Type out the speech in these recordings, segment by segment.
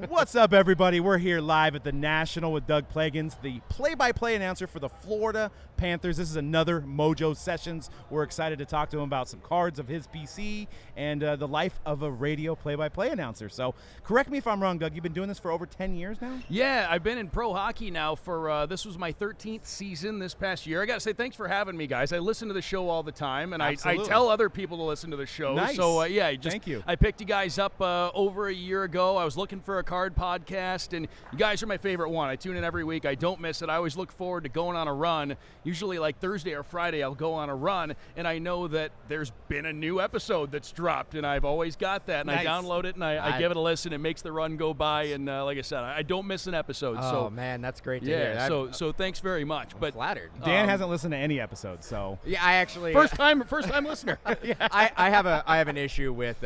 What's up, everybody? We're here live at the National with Doug Plagens, the play-by-play announcer for the Florida Panthers. This is another Mojo Sessions. We're excited to talk to him about some cards of his PC and the life of a radio play-by-play announcer. So correct me if I'm wrong, Doug. You've been doing this for over 10 years now? Yeah, I've been in pro hockey now for, this was my 13th season this past year. I got to say thanks for having me, guys. I listen to the show all the time, and I tell other people to listen to the show. Nice. So, yeah, thank you. I picked you guys up over a year ago. I was looking for a card podcast, and you guys are my favorite one. I tune in every week. I don't miss it. I always look forward to going on a run. Usually like Thursday or Friday I'll go on a run, and I know that there's been a new episode that's dropped, and I've always got that, and nice. I download it, and I give it a listen. It makes the run go by, and like I said, I don't miss an episode. Oh, man, that's great to hear. Yeah, so thanks very much. I'm but flattered. Dan hasn't listened to any episodes, so. Yeah, I actually. First time listener. Yeah. I have an issue with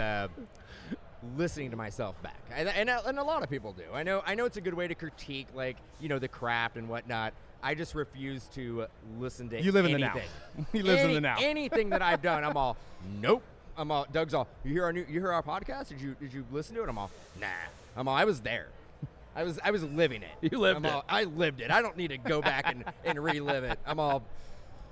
listening to myself back, and a lot of people do. I know it's a good way to critique, like, the craft and whatnot. I just refuse to listen to. You live in anything. the now. He lives in the now. Anything that I've done, I'm all nope. Doug's all. You hear our podcast? Did you listen to it? I'm all nah. I was there. I was living it. You lived it. I lived it. I don't need to go back and relive it. I'm all.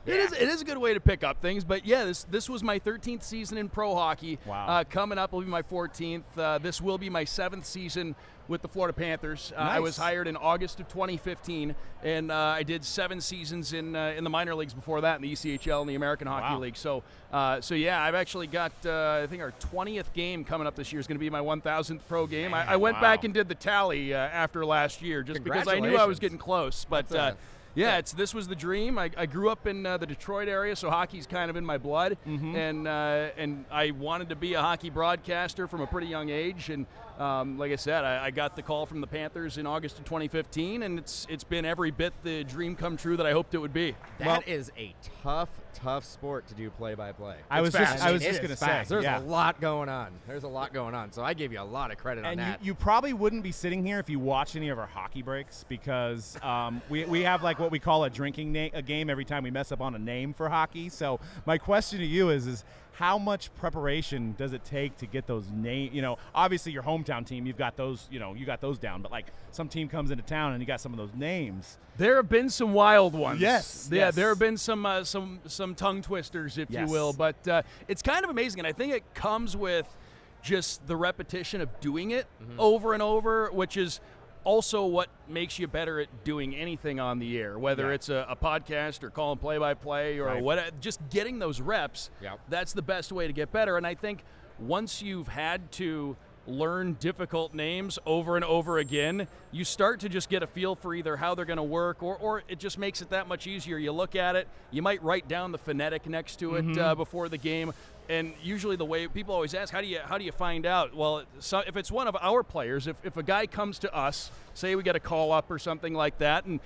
Yeah. It is a good way to pick up things, but yeah, this was my 13th season in pro hockey. Wow. Coming up will be my 14th. This will be my 7th season with the Florida Panthers. Nice. I was hired in August of 2015, and I did 7 seasons in the minor leagues before that, in the ECHL and the American Hockey League. So yeah, I've actually got I think our 20th game coming up this year is going to be my 1,000th pro game. Man, I went back and did the tally after last year, just because I knew I was getting close, but. Yeah, this was the dream. I grew up in the Detroit area, so hockey's kind of in my blood, and I wanted to be a hockey broadcaster from a pretty young age. And like I said, I got the call from the Panthers in August of 2015, and it's been every bit the dream come true that I hoped it would be. That is a tough sport to do play-by-play. I was just going to say. There's a lot going on. So I give you a lot of credit on that. And you probably wouldn't be sitting here if you watched any of our hockey breaks, because we have like what we call a drinking a game every time we mess up on a name for hockey. So my question to you is how much preparation does it take to get those names? Obviously your hometown team, you've got those, you got those down, but like some team comes into town and you got some of those names. There have been some wild ones. Yes. Yeah, there have been some tongue twisters, if you will, but it's kind of amazing, and I think it comes with just the repetition of doing it over and over, which is also what makes you better at doing anything on the air, whether it's a podcast or calling play-by-play or what. Just getting those reps, that's the best way to get better. And I think once you've had to learn difficult names over and over again, you start to just get a feel for either how they're going to work, or it just makes it that much easier. You look at it, you might write down the phonetic next to it before the game. And usually the way people always ask, how do you find out? Well, if it's one of our players, if a guy comes to us, say we get a call up or something like that, and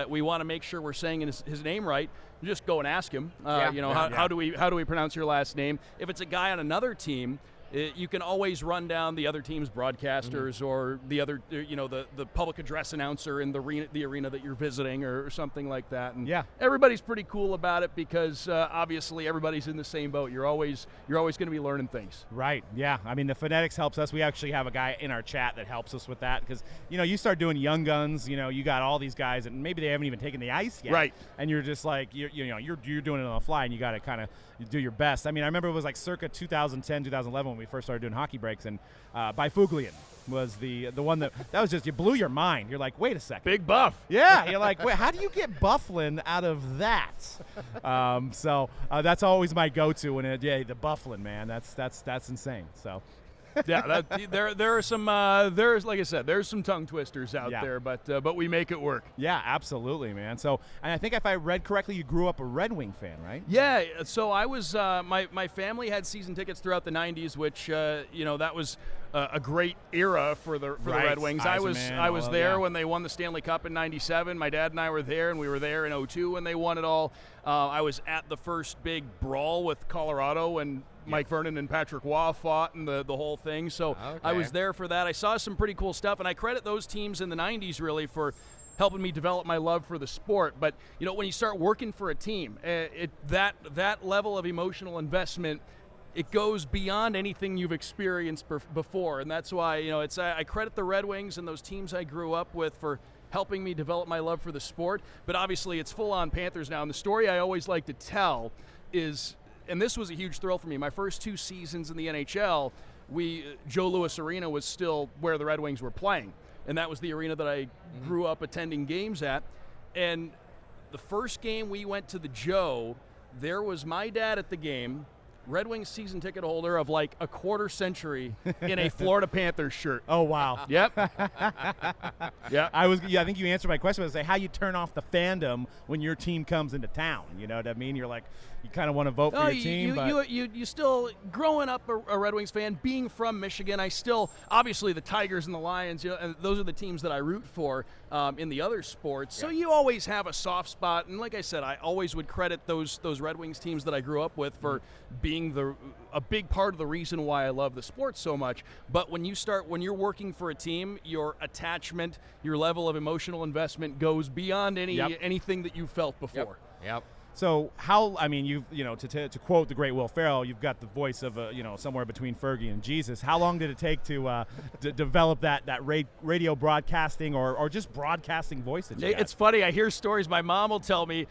we want to make sure we're saying his name right, just go and ask him. How do we pronounce your last name? If it's a guy on another team, you can always run down the other team's broadcasters or the other, the public address announcer in the arena that you're visiting or something like that. And everybody's pretty cool about it because obviously everybody's in the same boat. You're always going to be learning things. Right. Yeah. I mean, the phonetics helps us. We actually have a guy in our chat that helps us with that because you start doing young guns. You got all these guys and maybe they haven't even taken the ice yet. Right. And you're just like you're doing it on the fly and you got to kind of do your best. I mean, I remember it was like circa 2010, 2011 when we first started doing hockey breaks, and Bifuglian was the one that was just, you blew your mind. You're like, wait a second. Big buff. Yeah. You're like, wait, how do you get Bufflin out of that? So that's always my go-to. And the Bufflin, man, that's insane. So. Yeah, there are some there's, like I said, there's some tongue twisters out there, but we make it work. Yeah, absolutely, man. So, and I think if I read correctly, you grew up a Red Wing fan, right? Yeah. So I was my family had season tickets throughout the '90s, which that was a great era for the Red Wings. I was there when they won the Stanley Cup in '97. My dad and I were there, and we were there in '02 when they won it all. I was at the first big brawl with Colorado and Mike Vernon and Patrick Waugh fought and the whole thing. So I was there for that. I saw some pretty cool stuff, and I credit those teams in the 90s really for helping me develop my love for the sport. But, when you start working for a team, that level of emotional investment it goes beyond anything you've experienced before, and that's why I credit the Red Wings and those teams I grew up with for helping me develop my love for the sport. But obviously, it's full-on Panthers now, and the story I always like to tell is, and this was a huge thrill for me. My first 2 seasons in the NHL, Joe Louis Arena was still where the Red Wings were playing, and that was the arena that I grew up attending games at. And the first game we went to the Joe, there was my dad at the game, Red Wings season ticket holder of like a quarter century in a Florida Panthers shirt. Oh, wow. Yep. Yeah. I think you answered my question. I was like, how you turn off the fandom when your team comes into town? You know what I mean? You're like, you kind of want to vote for your team. You still, growing up a Red Wings fan, being from Michigan, I still, obviously the Tigers and the Lions, and those are the teams that I root for in the other sports. So you always have a soft spot. And like I said, I always would credit those Red Wings teams that I grew up with for being a big part of the reason why I love the sport so much. But when you're working for a team, your attachment, your level of emotional investment goes beyond anything that you felt before. Yep. So to quote the great Will Ferrell, you've got the voice of somewhere between Fergie and Jesus. How long did it take to develop that radio broadcasting or just broadcasting voice that you got? It's funny. I hear stories. My mom will tell me,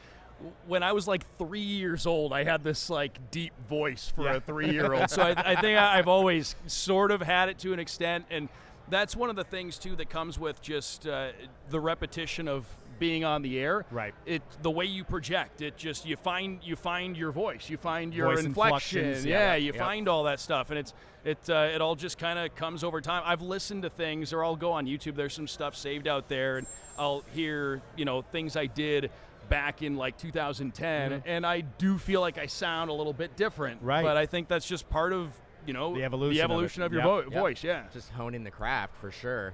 when I was like 3 years old, I had this like deep voice for a 3-year-old. So I think I've always sort of had it to an extent, and that's one of the things too that comes with just the repetition of being on the air. Right. The way you project, it just you find your voice, you find your voice inflection. inflections, Find all that stuff, and it all just kind of comes over time. I've listened to things, or I'll go on YouTube. There's some stuff saved out there, and I'll hear things I did back in like 2010, and I do feel like I sound a little bit different. Right. But I think that's just part of the evolution of your voice. Yeah. Just honing the craft for sure.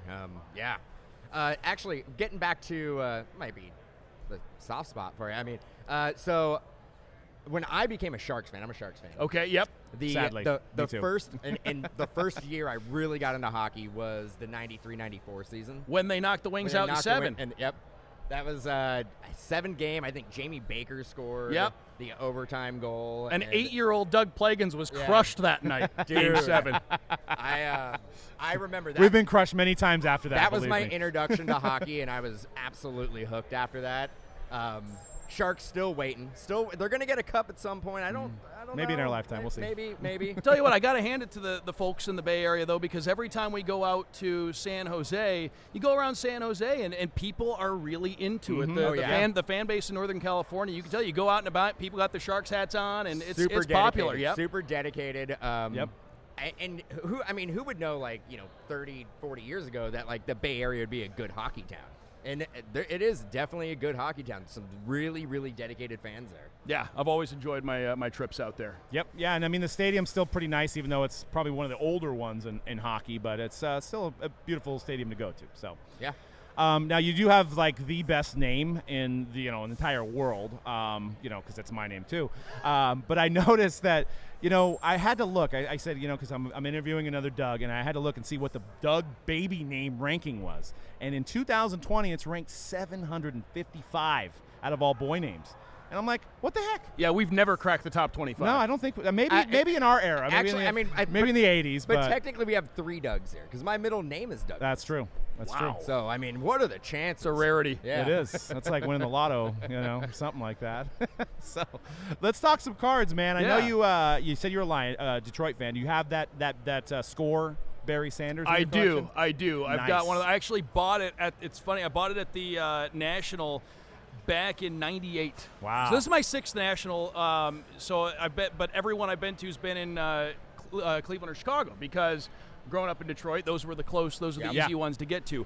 Actually, getting back to might be the soft spot for you. I mean, so when I became a Sharks fan, I'm a Sharks fan. Okay. Yep. Sadly, the me too. first and the first year I really got into hockey was the 93-94 season when they knocked the Wings out in 7. Yep. That was a 7-game. I think Jamie Baker scored the overtime goal. An 8-year-old Doug Plagens was crushed that night. Game 7. I remember that. We've been crushed many times after that. That was my me. introduction to hockey, and I was absolutely hooked after that. Sharks still waiting. They're going to get a cup at some point. I don't Maybe know. in our lifetime. We'll see. Maybe. Tell you what, I got to hand it to the folks in the Bay Area, though, because every time we go out to San Jose, you go around San Jose, and people are really into it. The fan base in Northern California, you can tell, you go out and about, people got the Sharks hats on, and it's popular. Yep. Super dedicated. Yep. And who would know, 30, 40 years ago that, the Bay Area would be a good hockey town? And it is definitely a good hockey town. Some really, really dedicated fans there. Yeah, I've always enjoyed my trips out there. Yep. Yeah, and I mean the stadium's still pretty nice, even though it's probably one of the older ones in hockey. But it's still a beautiful stadium to go to. So yeah. Now you do have the best name in the in the entire world. Because it's my name too. But I noticed that I had to look. I said because I'm interviewing another Doug, and I had to look and see what the Doug baby name ranking was. And in 2020, it's ranked 755 out of all boy names. And I'm like, what the heck? Yeah, we've never cracked the top 25. No, I don't think. Maybe in our era. Actually, maybe in the 80s. But technically, we have 3 Dougs here because my middle name is Doug. That's true. That's true. So, what are the chances? It's a rarity. Yeah. It is. That's like winning the lotto, something like that. So, let's talk some cards, man. I know you said you're a Detroit fan. Do you have that score, Barry Sanders? I do. Nice. I've got one. I actually bought it at. It's funny. I bought it at the National back in '98. Wow. So this is my 6th National. But everyone I've been to has been in Cleveland or Chicago because growing up in Detroit, those were the easy ones to get to.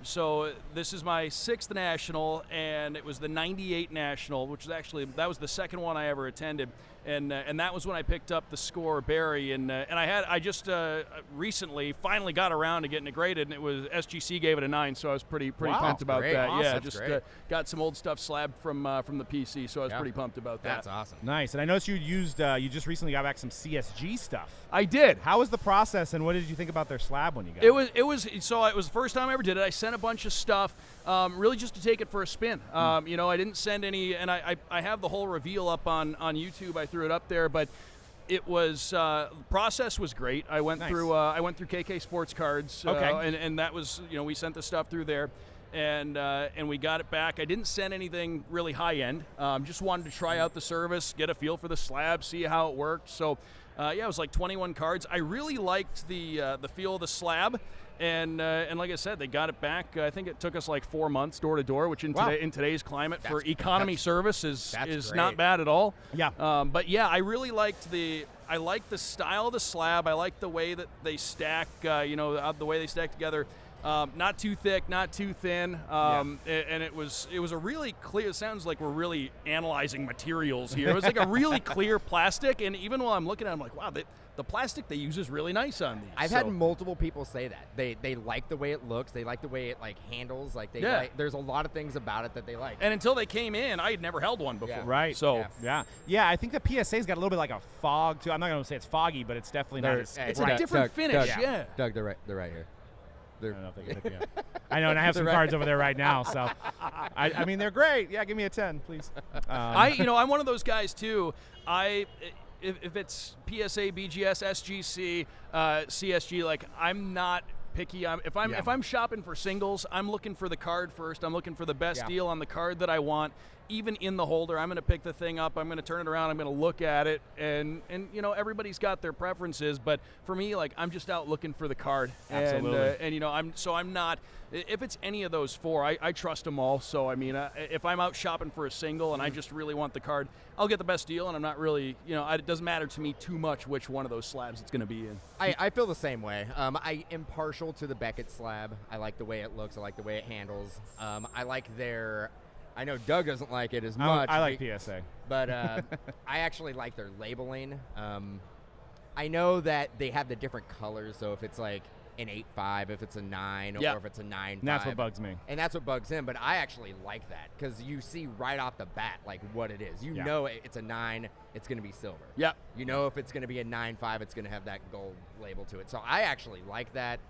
So this is my 6th National, and it was the '98 National, which was that was the second one I ever attended. And that was when I picked up the score Barry, and I just recently finally got around to getting it graded, and it was SGC gave it a 9, so I was pretty pumped about that. Awesome. Yeah, That's just great. Got some old stuff slabbed from the PC, so I was pretty pumped about that. That's awesome. Nice. And I noticed you just recently got back some CSG stuff. I did. How was the process, and what did you think about their slab when you got it? It was the first time I ever did it. I sent a bunch of stuff, really just to take it for a spin. I didn't send any, and I have the whole reveal up on YouTube. I threw it up there, but It was process was great. I went Nice. through KK Sports Cards. Okay. And that was, we sent the stuff through there, and we got it back. I didn't send anything really high end. Just wanted to try out the service, get a feel for the slab, see how it worked. So it was like 21 cards. I really liked the feel of the slab. And like I said, they got it back. I think it took us like 4 months door to door, which in today's climate for economy service is not bad at all. Yeah. But yeah, I really liked the style of the slab. I liked the way that they stack. The way they stack together. Not too thick, not too thin. And it was a really clear. It sounds like we're really analyzing materials here. It was like a really clear plastic, and even while I'm looking at it, I'm like, wow, the plastic they use is really nice on these. I've had multiple people say that they like the way it looks, they like the way it like handles, like there's a lot of things about it that they like. And until they came in, I had never held one before. Yeah. Right. So yeah. I think the PSA's got a little bit like a fog too. I'm not going to say it's foggy, but it's definitely not as it's bright. a different finish. Doug, Doug, they're right here. I don't know if they can pick me up. I know, and I have some cards over there right now. So, I mean, they're great. Yeah, give me a 10, please. I'm one of those guys too. If it's PSA, BGS, SGC, CSG, like I'm not picky. If I'm shopping for singles, I'm looking for the card first. I'm looking for the best deal on the card that I want. Even in the holder, I'm going to pick the thing up. I'm going to turn it around. I'm going to look at it, and everybody's got their preferences. But for me, like I'm just out looking for the card. Absolutely. I'm not. If it's any of those four, I trust them all. So I mean, if I'm out shopping for a single and I just really want the card, I'll get the best deal, and I'm not really, it doesn't matter to me too much which one of those slabs it's going to be in. I feel the same way. I am partial to the Beckett slab. I like the way it looks. I like the way it handles. I like their. I know Doug doesn't like it as much. I like PSA. But I actually like their labeling. I know that they have the different colors, so if it's like an 8.5, if it's a 9, or if it's a 9.5. And that's what bugs me. And that's what bugs him, but I actually like that because you see right off the bat like what it is. You know it's a 9, it's going to be silver. Yep. You know if it's going to be a 9.5, it's going to have that gold label to it. So I actually like that.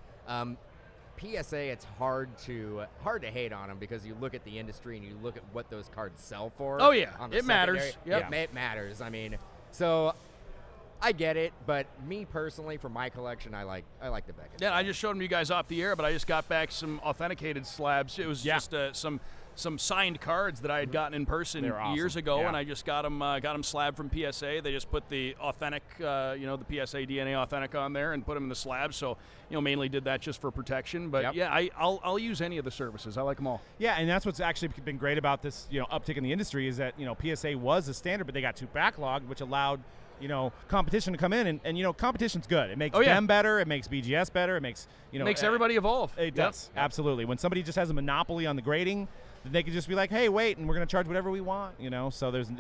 PSA, it's hard to hate on them because you look at the industry and you look at what those cards sell for. Oh yeah, on the it matters. Yep. It matters. I mean, so I get it, but me personally, for my collection, I like the Beckett. Yeah, I just showed them to you guys off the air, but I just got back some authenticated slabs. It was just some signed cards that I had gotten in person years ago, and I just got them slabbed from PSA. They just put the authentic, the PSA DNA authentic on there and put them in the slab. So, mainly did that just for protection. But I'll use any of the services. I like them all. Yeah, and that's what's actually been great about this, uptick in the industry is that PSA was a standard, but they got too backlogged, which allowed competition to come in, and competition's good. It makes them better. It makes BGS better. It makes makes everybody evolve. It does absolutely. When somebody just has a monopoly on the grading, then they can just be like, hey, wait, and we're going to charge whatever we want. So there's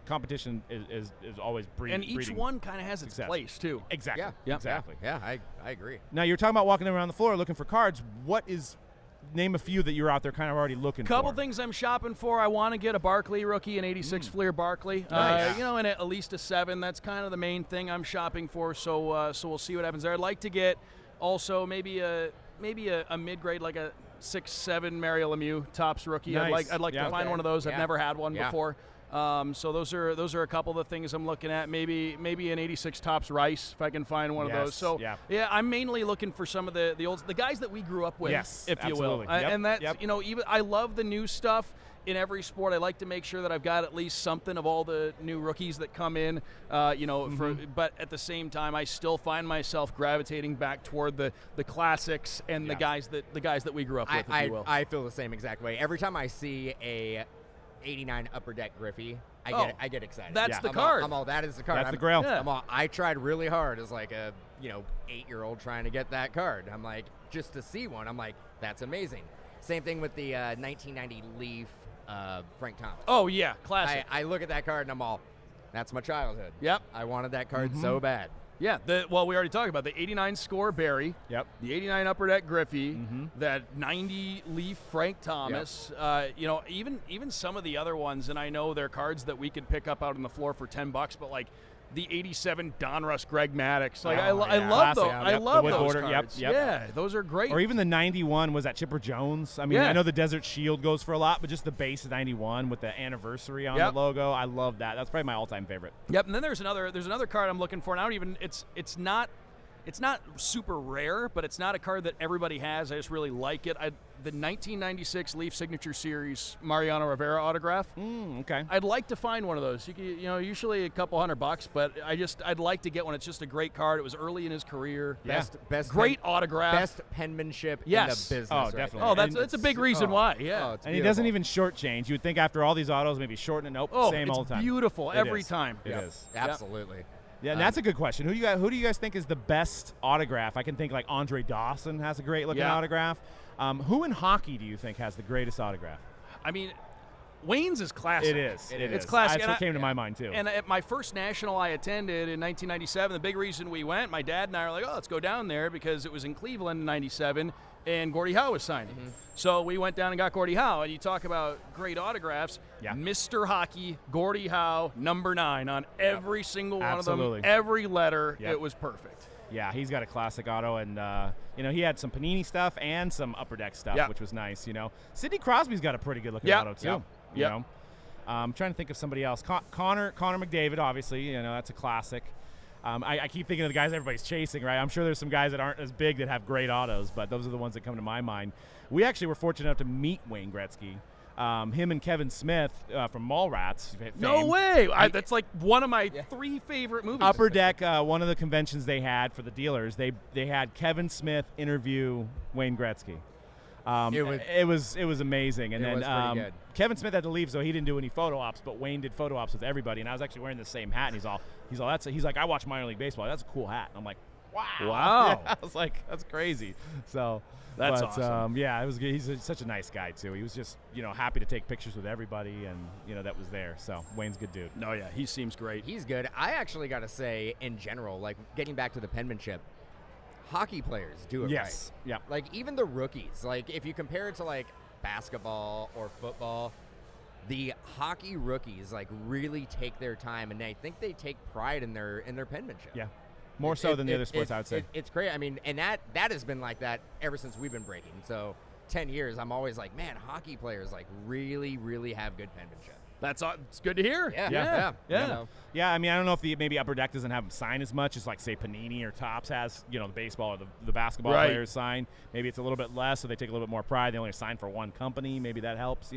competition is always breeding. And each one kind of has its place too. Exactly. Yeah. Exactly. Yeah, I agree. Now you're talking about walking around the floor looking for cards. Name a few that you're out there kind of already looking for. Couple things I'm shopping for. I want to get a Barkley rookie, an 86 Fleer Barkley. Nice. And at least a 7. That's kind of the main thing I'm shopping for. So we'll see what happens there. I'd like to get also maybe a mid-grade, like a 6-7 Mario Lemieux Topps rookie. Nice. I'd like to find one of those. I've never had one before. So those are a couple of the things I'm looking at. Maybe an 86 Topps Rice if I can find one of those. So I'm mainly looking for some of the guys that we grew up with, if you will. And that's even I love the new stuff in every sport. I like to make sure that I've got at least something of all the new rookies that come in. But at the same time, I still find myself gravitating back toward the classics and the guys that we grew up with. If you will. I feel the same exact way. Every time I see a 89 Upper Deck Griffey, I get excited. That's the card. That is the card. That's the grail. Yeah. I tried really hard as like a 8-year-old trying to get that card. I'm like, just to see one, I'm like, that's amazing. Same thing with the 1990 Leaf Frank Thomas. Oh yeah, classic. I look at that card and I'm all, that's my childhood. Yep. I wanted that card so bad. Yeah, we already talked about the 89 score Barry. Yep. The 89 Upper Deck Griffey. That 90 Leaf Frank Thomas. Even some of the other ones, and I know they're cards that we could pick up out on the floor for $10, but like the 87 Donruss Greg Maddux. Like, Oh, I yeah. love those. Classic. I Yep, love the wood those border. cards. Yep. Yeah, those are great. Or even the 91 was that Chipper Jones. I mean, Yeah. I know the Desert Shield goes for a lot, but just the base of 91 with the anniversary on Yep. the logo, I love that. That's probably my all-time favorite. Yep, and then there's another card I'm looking for, and I don't even it's not super rare, but it's not a card that everybody has. I just really like it. The 1996 Leaf Signature Series Mariano Rivera autograph. Okay. I'd like to find one of those. Usually a couple $100, but I'd like to get one. It's just a great card. It was early in his career. Yeah. Best Great autograph. Best penmanship Yes. in the business. Oh, right definitely. there. Oh, And that's a big reason why. Yeah. it's And he doesn't beautiful. even shortchange. You would think after all these autos, maybe shorten it. Nope, same it's all the time. beautiful It every is. time. It is. Absolutely. Yeah, and that's a good question. Who do you guys think is the best autograph? I can think like Andre Dawson has a great looking Yeah. autograph. Who in hockey do you think has the greatest autograph? I mean, Wayne's is classic. It is. It's classic. That's And what came to my mind too. And at my first national I attended in 1997, the big reason we went, my dad and I were like, oh, let's go down there because it was in Cleveland in 97, and Gordie Howe was signing. So we went down and got Gordie Howe, and you talk about great autographs. Yeah. Mr. Hockey, Gordie Howe, number 9 on every single one Absolutely. of them, every letter. Yep. It was perfect. Yeah, he's got a classic auto, and he had some Panini stuff and some Upper Deck stuff, Yeah. which was nice. Sidney Crosby's got a pretty good looking Yeah. auto too. Yep. You Yep. know, I'm trying to think of somebody else. Connor McDavid, obviously, that's a classic. I keep thinking of the guys everybody's chasing, right? I'm sure there's some guys that aren't as big that have great autos, but those are the ones that come to my mind. We actually were fortunate enough to meet Wayne Gretzky. Him and Kevin Smith from Mallrats fame. No way! That's like one of my 3 favorite movies. Upper Deck, one of the conventions they had for the dealers, they had Kevin Smith interview Wayne Gretzky. It was amazing, and It then was pretty good. Kevin Smith had to leave, so he didn't do any photo ops. But Wayne did photo ops with everybody, and I was actually wearing the same hat. And he's like, I watch minor league baseball. That's a cool hat. And I'm like, wow. Wow. I was like, that's crazy. So That's but, awesome. yeah, it was good. He's such a nice guy too. He was just happy to take pictures with everybody, and that was there. So Wayne's a good dude. No, yeah, he seems great. He's good. I actually got to say, in general, like getting back to the penmanship, hockey players do it Yes. right. Yeah. Like even the rookies. Like if you compare it to like basketball or football, the hockey rookies like really take their time, and I think they take pride in their penmanship. Yeah. More so than the other sports, I would say. It's great. I mean, and that has been like that ever since we've been breaking. So 10 years, I'm always like, man, hockey players like really, really have good penmanship. It's good to hear. Yeah. Yeah, I mean, I don't know if maybe Upper Deck doesn't have them sign as much as like say Panini or Topps has, the baseball or the basketball Right. players sign. Maybe it's a little bit less, so they take a little bit more pride. They only sign for one company. Maybe that helps,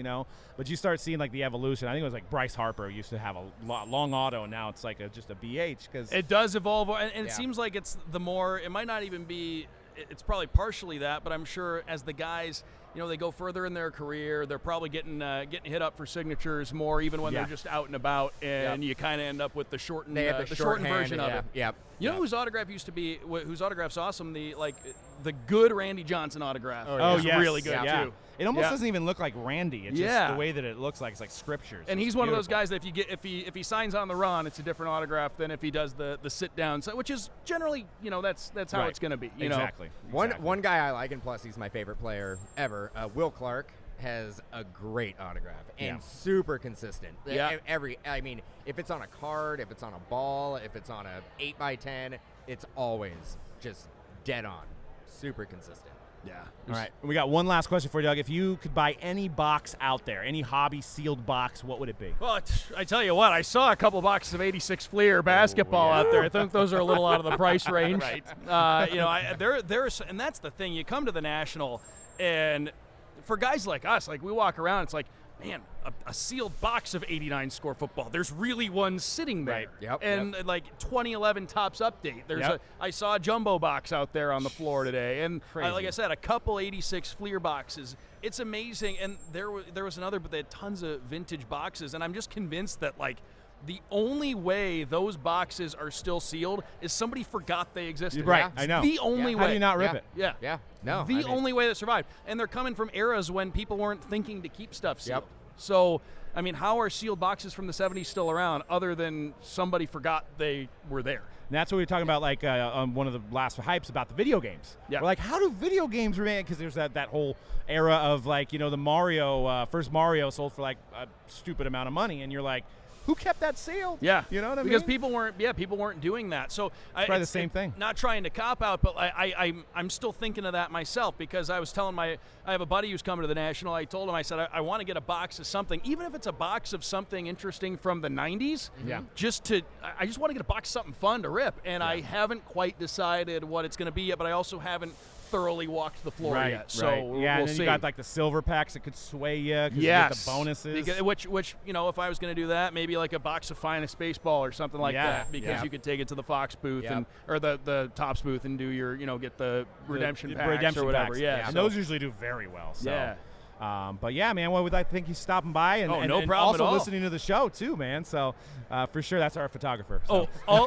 But you start seeing like the evolution. I think it was like Bryce Harper used to have a long auto, and now it's like just a BH because It does evolve, and it Yeah. seems like it's the more. It might not even be. It's probably partially that, but I'm sure as the guys, they go further in their career, they're probably getting hit up for signatures more, even when Yeah. they're just out and about, and you kind of end up with the shortened, They have the shortened version of it. Yep. You know whose autograph used to be, whose autograph's awesome? The good Randy Johnson autograph. Oh, is yes. really good Yeah. too. It almost Yeah. doesn't even look like Randy. It's Yeah. just the way that it looks like. It's like scriptures. And It's he's one of those beautiful. guys that if he signs on the run, it's a different autograph than if he does the sit down, which is generally that's how Right. it's going to be. Exactly. One guy I like, and plus he's my favorite player ever, Will Clark, has a great autograph and Yeah. super consistent. Yeah. If it's on a card, if it's on a ball, if it's on a 8x10, it's always just dead on. Super consistent. Yeah. All right, we got one last question for you, Doug. If you could buy any box out there, any hobby sealed box, what would it be? Well, I tell you what, I saw a couple boxes of '86 Fleer basketball out there. I think those are a little out of the price range. Right. There's, and that's the thing. You come to the National, and for guys like us, like we walk around, it's like, man, a sealed box of '89 Score football. There's really one sitting there. Right. Yep, And like 2011 Topps update. I saw a jumbo box out there on the floor today, and Crazy. like I said, a couple '86 Fleer boxes. It's amazing. And there was another, but they had tons of vintage boxes, and I'm just convinced that like the only way those boxes are still sealed is somebody forgot they existed. Right, Yeah. I know. The only Yeah. way. How do you not rip Yeah. it? Yeah. Yeah. No. The only way that survived. And they're coming from eras when people weren't thinking to keep stuff sealed. Yep. So, I mean, how are sealed boxes from the 70s still around other than somebody forgot they were there? And that's what we were talking about, like on one of the last hypes about the video games. Yeah. We're like, how do video games remain? Because there's that whole era of like, the Mario, first Mario sold for like a stupid amount of money, and you're like, who kept that sealed? Yeah, you know what I mean? Because people weren't doing that. So probably the same thing. Not trying to cop out, but I'm still thinking of that myself, because I was telling I have a buddy who's coming to the National. I told him, I said, I want to get a box of something, even if it's a box of something interesting from the 90s. Yeah. I just want to get a box of something fun to rip, and I haven't quite decided what it's going to be yet, but I also haven't thoroughly walked the floor yet. So we'll and then see. you got like the silver packs that could sway you. You Yes. get the bonuses. Which if I was going to do that, maybe like a box of Finest Baseball or something like that, because you could take it to the Fox booth or the Topps booth and do your get the redemption packs or whatever. Packs. Yeah, and those usually do very well. So. Yeah. But yeah, man, well, I think he's stopping by and, no and problem also at all. listening to the show too, man. So for sure, that's our photographer. So. All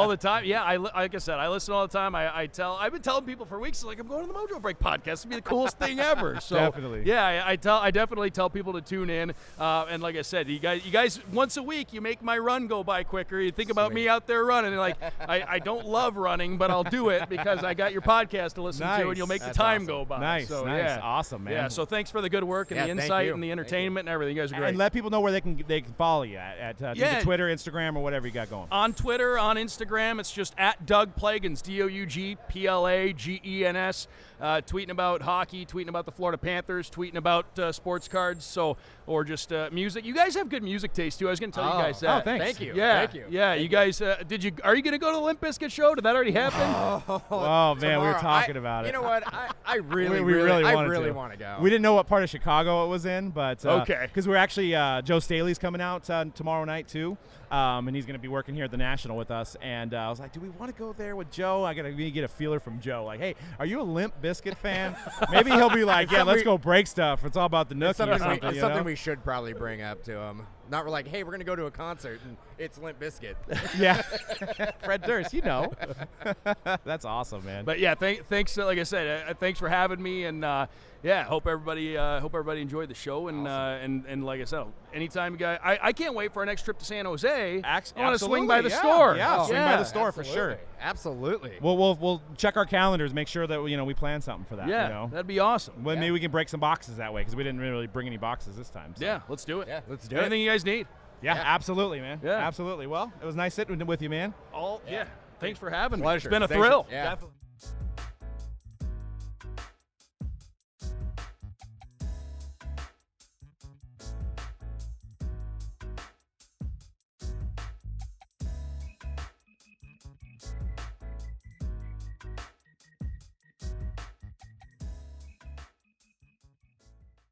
the time. Yeah, like I said, I listen all the time. I've been telling people for weeks, like, I'm going to the Mojobreak podcast. It'll be the coolest thing ever. So Definitely. Yeah, I definitely tell people to tune in. And like I said, you guys once a week you make my run go by quicker. You think about me out there running, and like I don't love running, but I'll do it because I got your podcast to listen to, and you'll make the time go by. Nice, so, nice, yeah. Awesome, man. Yeah, so thanks for the good work and the insight and the entertainment and everything. You guys are great. And let people know where they can follow you at Twitter, Instagram, or whatever you got going. On Twitter, on Instagram, it's just at Doug Plagens, DougPlagens. Tweeting about hockey, tweeting about the Florida Panthers, tweeting about sports cards, or just music. You guys have good music taste too. I was going to tell you guys that. Oh, thanks. Thank you. Yeah, Thank you. yeah. Thank you guys, are you going to go to the Limp Bizkit show? Did that already happen? Oh man, we were talking about it. You know what? I really want to go. We didn't know what part of Chicago it was in, but okay, because we're actually Joe Staley's coming out tomorrow night too, and he's going to be working here at the National with us. And I was like, do we want to go there with Joe? I got to get a feeler from Joe. Like, hey, are you a Limp Bizkit fan? Maybe he'll be like, yeah, let's go break stuff. It's all about the nookie or something. It's something we should probably bring up to him. Not like, hey, we're going to go to a concert and it's Limp Bizkit. Yeah. Fred Durst, you know. That's awesome, man. But yeah, thanks. Like I said, thanks for having me, and hope everybody enjoyed the show, and awesome. and like I said, anytime you guys, I can't wait for our next trip to San Jose. I want to Absolutely, swing by the yeah. store. Yeah, swing by the store for sure. Absolutely. We'll check our calendars, make sure that we plan something for that. Yeah, that'd be awesome. Well, maybe we can break some boxes that way because we didn't really bring any boxes this time. So. Yeah, let's do it. Yeah, let's do it. Anything you guys need? Yeah, absolutely, man. Yeah, absolutely. Well, it was nice sitting with you, man. Thanks for having me. Pleasure. It's been a Thanks. thrill. Yeah. Definitely.